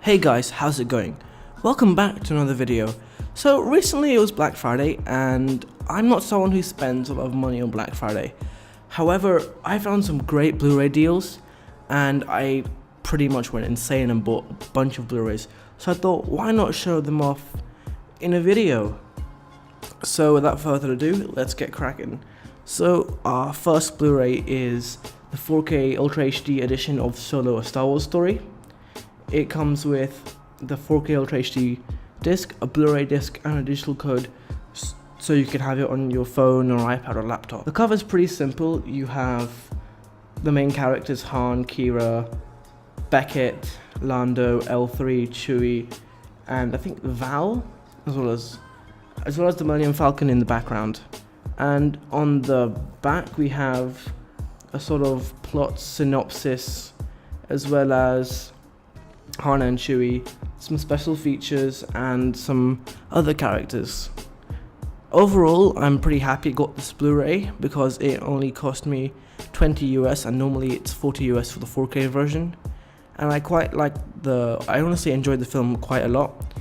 Hey guys, how's it going? Welcome back to another video. So recently it was Black Friday and I'm not someone who spends a lot of money on Black Friday. However, I found some great Blu-ray deals and I pretty much went insane and bought a bunch of Blu-rays. So I thought, why not show them off in a video? So without further ado, let's get cracking. So our first Blu-ray is the 4K Ultra HD edition of Solo: A Star Wars Story. It comes with the 4K Ultra HD disc, a Blu-ray disc and a digital code so you can have it on your phone or iPad or laptop. The cover is pretty simple. You have the main characters Han, Kira, Beckett, Lando, L3, Chewie, and I think Val, as well as the Millennium Falcon in the background. And on the back we have a sort of plot synopsis, as well as Han and Chewie, some special features, and some other characters. Overall, I'm pretty happy I got this Blu-ray because it only cost me 20 US and normally it's 40 US for the 4K version. And I honestly enjoyed the film quite a lot.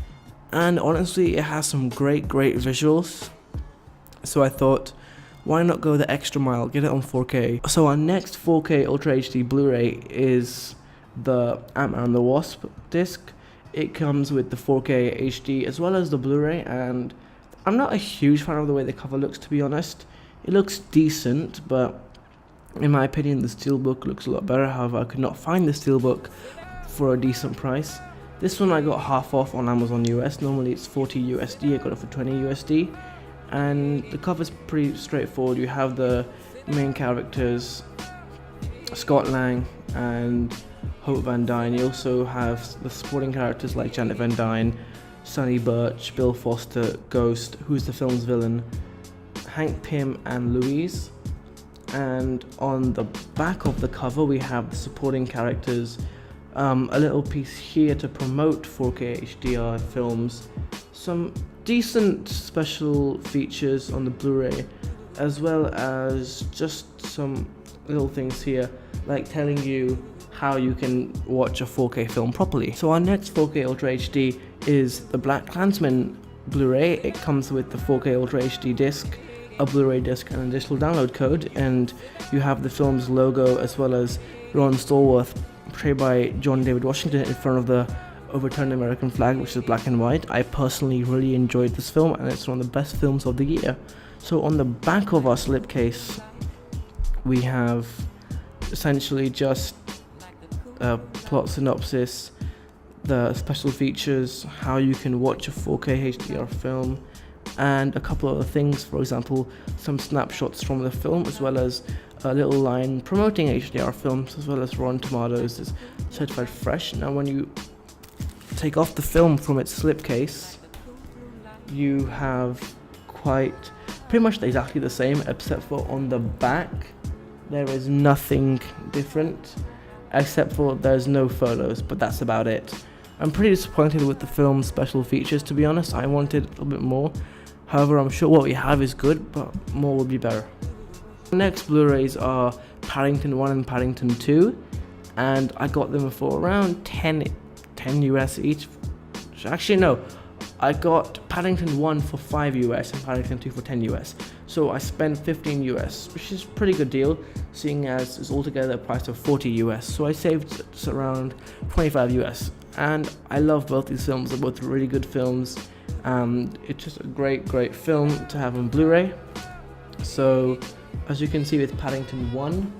And honestly, it has some great visuals. So I thought, why not go the extra mile, get it on 4K. So our next 4K Ultra HD Blu-ray is the Ant-Man and the Wasp disc. It comes with the 4K HD as well as the Blu-ray, and I'm not a huge fan of the way the cover looks, to be honest. It looks decent, but in my opinion the steelbook looks a lot better. However, I could not find the steelbook for a decent price. This one I got half off on Amazon US. Normally it's 40 USD, I got it for 20 USD. And the cover's pretty straightforward. You have the main characters, Scott Lang and Hope Van Dyne. You also have the supporting characters like Janet Van Dyne, Sonny Birch, Bill Foster, Ghost, who's the film's villain, Hank Pym, and Louise. And on the back of the cover we have the supporting characters, a little piece here to promote 4K HDR films, some decent special features on the Blu-ray, as well as just some little things here like telling you how you can watch a 4K film properly. So our next 4K Ultra HD is the Black Klansman Blu-ray. It comes with the 4K Ultra HD disc, a Blu-ray disc, and a digital download code, and you have the film's logo as well as Ron Stallworth, portrayed by John David Washington, in front of the overturned American flag, which is black and white. I personally really enjoyed this film and it's one of the best films of the year. So on the back of our slipcase we have essentially just a plot synopsis, the special features, how you can watch a 4K HDR film, and a couple of other things. For example, some snapshots from the film, as well as a little line promoting HDR films, as well as Rotten Tomatoes is certified fresh. Now when you take off the film from its slipcase, you have pretty much exactly the same, except for on the back there is nothing different, except for there's no photos, but that's about it. I'm pretty disappointed with the film's special features, to be honest. I wanted a little bit more. However, I'm sure what we have is good, but more will be better. The next Blu-rays are Paddington 1 and Paddington 2, and I got them for around 10 US each. Actually no, I got Paddington 1 for 5 US and Paddington 2 for 10 US. So I spent 15 US, which is a pretty good deal, seeing as it's altogether a price of 40 US. So I saved around 25 US. And I love both these films. They're both really good films. It's just a great film to have on Blu-ray. So as you can see with Paddington 1,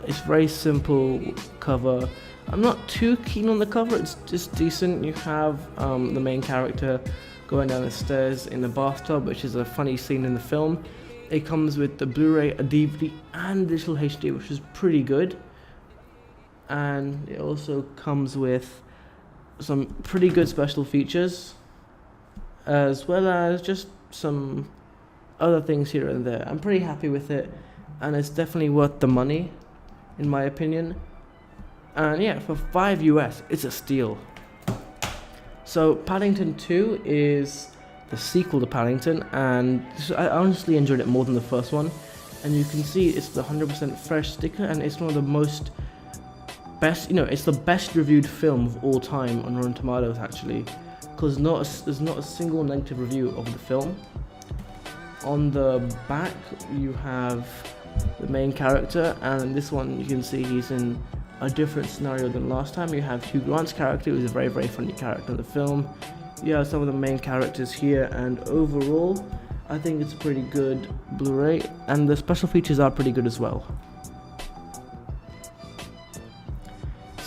it's very simple cover. I'm not too keen on the cover, it's just decent. You have the main character going down the stairs in the bathtub, which is a funny scene in the film. It comes with the Blu-ray, a DVD, and digital HD, which is pretty good. And it also comes with some pretty good special features, as well as just some other things here and there. I'm pretty happy with it, and it's definitely worth the money, in my opinion. And yeah, for 5 US, it's a steal. So Paddington 2 is the sequel to Paddington, and I honestly enjoyed it more than the first one. And you can see it's the 100% fresh sticker, and it's one of the most best, it's the best reviewed film of all time on Rotten Tomatoes actually, because there's not a single negative review of the film. On the back you have the main character, and in this one you can see he's in a different scenario than last time. You have Hugh Grant's character, who's a very, very funny character in the film. You have some of the main characters here, and overall I think it's a pretty good Blu-ray, and the special features are pretty good as well.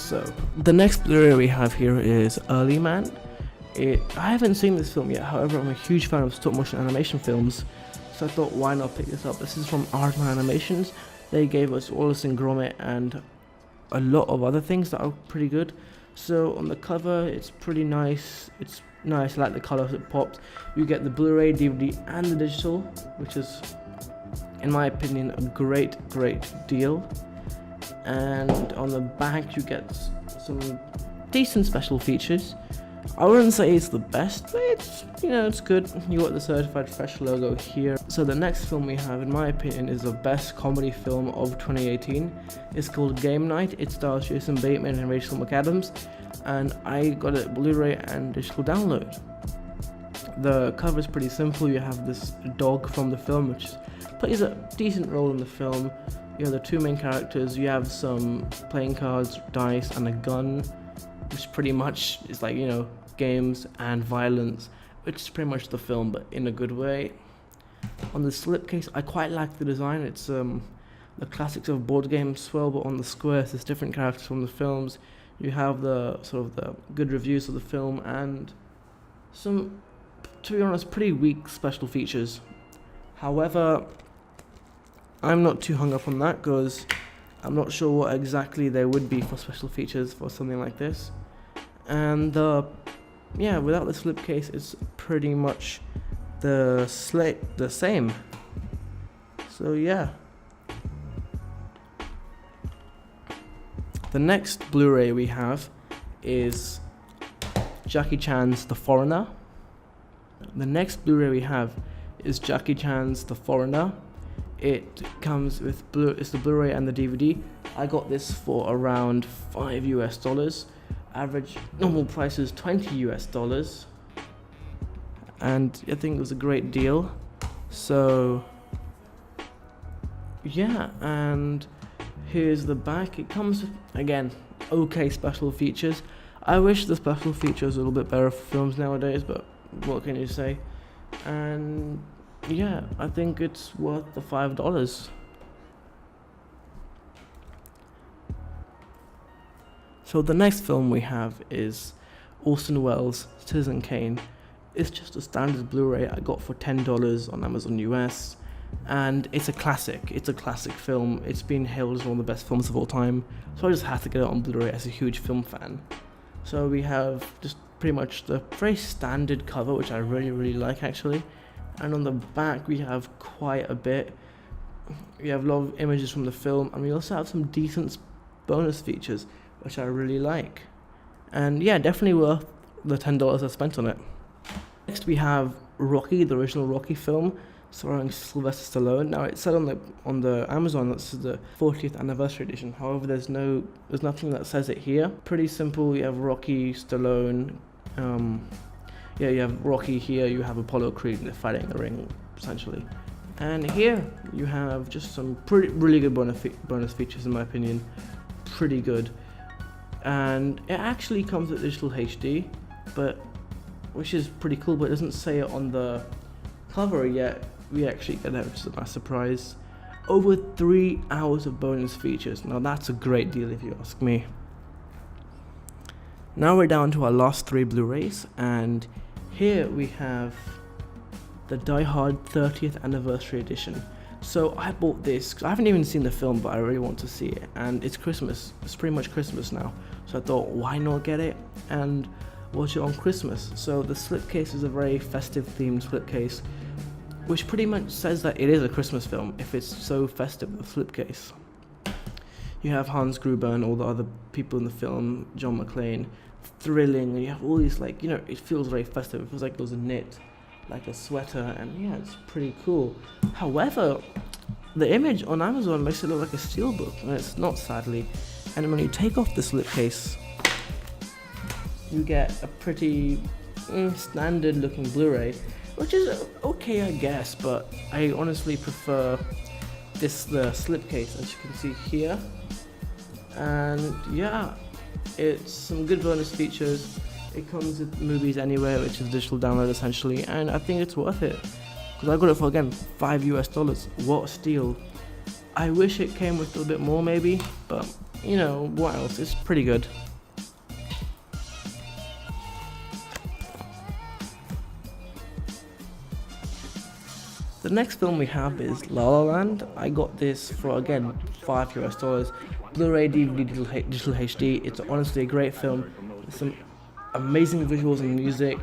So the next Blu-ray we have here is Early Man. I haven't seen this film yet, however I'm a huge fan of stop motion animation films, so I thought why not pick this up. This is from Aardman Animations. They gave us Wallace and Gromit and a lot of other things that are pretty good. So on the cover it's pretty nice, it's nice, I like the colours, it pops. You get the Blu-ray, DVD and the digital, which is in my opinion a great deal. And on the back you get some decent special features. I wouldn't say it's the best, but it's good. You got the certified fresh logo here. So the next film we have, in my opinion, is the best comedy film of 2018. It's called Game Night. It stars Jason Bateman and Rachel McAdams, and I got it Blu-ray and digital download. The cover is pretty simple. You have this dog from the film, which plays a decent role in the film. You have the two main characters. You have some playing cards, dice, and a gun, which pretty much is like, games and violence, which is pretty much the film, but in a good way. On the slipcase, I quite like the design. It's the classics of board games swirl, but on the squares there's different characters from the films. You have the sort of the good reviews of the film and some, to be honest, pretty weak special features. However, I'm not too hung up on that because I'm not sure what exactly there would be for special features for something like this. And without the slipcase, it's pretty much the same. So yeah. The next Blu-ray we have is Jackie Chan's The Foreigner. The next Blu-ray we have is Jackie Chan's The Foreigner. It comes with it's the Blu-ray and the DVD. I got this for around $5 US. Average normal price is $20 US, and I think it was a great deal. So yeah, and here's the back. It comes with, again, okay special features. I wish the special features were a little bit better for films nowadays, but what can you say? And yeah, I think it's worth the $5. So the next film we have is Orson Welles' Citizen Kane. It's just a standard Blu-ray I got for $10 on Amazon US, and it's a classic. It's a classic film. It's been hailed as one of the best films of all time, so I just had to get it on Blu-ray as a huge film fan. So we have just pretty much the very standard cover, which I really like actually, and on the back we have quite a bit. We have a lot of images from the film, and we also have some decent bonus features, which I really like. And yeah, definitely worth the $10 I spent on it. Next we have Rocky, the original Rocky film, starring Sylvester Stallone. Now it said on the Amazon that's the 40th anniversary edition. However, there's nothing that says it here. Pretty simple. You have Rocky, Stallone. You have Rocky here. You have Apollo Creed. They're fighting in the ring, essentially. And here you have just some really good bonus features in my opinion. Pretty good. And it actually comes with digital HD, which is pretty cool, but it doesn't say it on the cover yet. We actually get it, which is a nice surprise. Over 3 hours of bonus features. Now that's a great deal if you ask me. Now we're down to our last 3 Blu-rays, and here we have the Die Hard 30th Anniversary Edition. So I bought this because I haven't even seen the film, but I really want to see it, and it's Christmas. It's pretty much Christmas now, so I thought why not get it and watch it on Christmas. So the slipcase is a very festive themed slipcase, which pretty much says that it is a Christmas film if it's so festive, the slipcase. You have Hans Gruber and all the other people in the film, John McClane, thrilling, and you have all these it feels very festive. It feels like it was knit like a sweater, and yeah, it's pretty cool. However, the image on Amazon makes it look like a steelbook, and it's not, sadly. And when you take off the slipcase, you get a pretty standard looking Blu-ray, which is okay, I guess, but I honestly prefer the slipcase, as you can see here. And yeah, it's some good bonus features. It comes with movies anywhere, which is digital download essentially, and I think it's worth it because I got it for, again, $5 US. What a steal. I wish it came with a little bit more maybe, but you know, what else? It's pretty good. The next film we have is La La Land. I got this for, again, $5 US. Blu-ray, DVD, digital HD. It's honestly a great film. Some amazing visuals and music.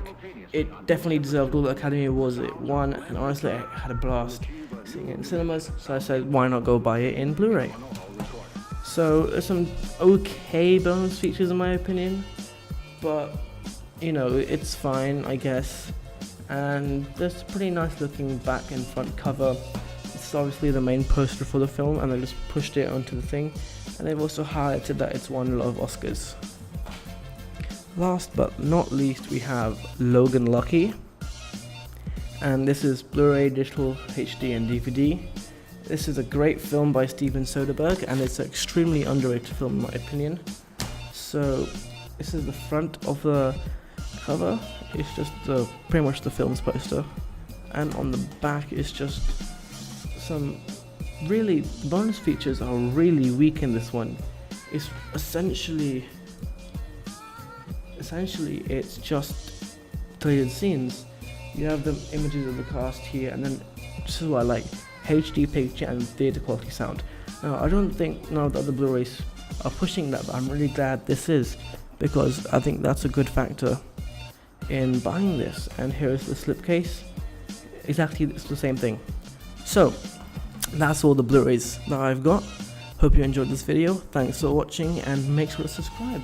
It definitely deserved all the Academy Awards it won, and honestly I had a blast seeing it in cinemas, so I said why not go buy it in Blu-ray. So there's some okay bonus features in my opinion, but you know, it's fine I guess. And there's a pretty nice looking back and front cover. It's obviously the main poster for the film, and they just pushed it onto the thing, and they've also highlighted that it's won a lot of Oscars. Last but not least, we have Logan Lucky, and this is Blu-ray, digital, HD and DVD. This is a great film by Steven Soderbergh, and it's an extremely underrated film in my opinion. So this is the front of the cover. It's just pretty much the film's poster, and on the back is just some really, the bonus features are really weak in this one. It's essentially it's just deleted scenes. You have the images of the cast here, and then this is what I like, HD picture and theatre quality sound. Now I don't think none of the other Blu-rays are pushing that, but I'm really glad this is, because I think that's a good factor in buying this. And here's the slipcase, exactly it's the same thing. So that's all the Blu-rays that I've got. Hope you enjoyed this video. Thanks for watching, and make sure to subscribe.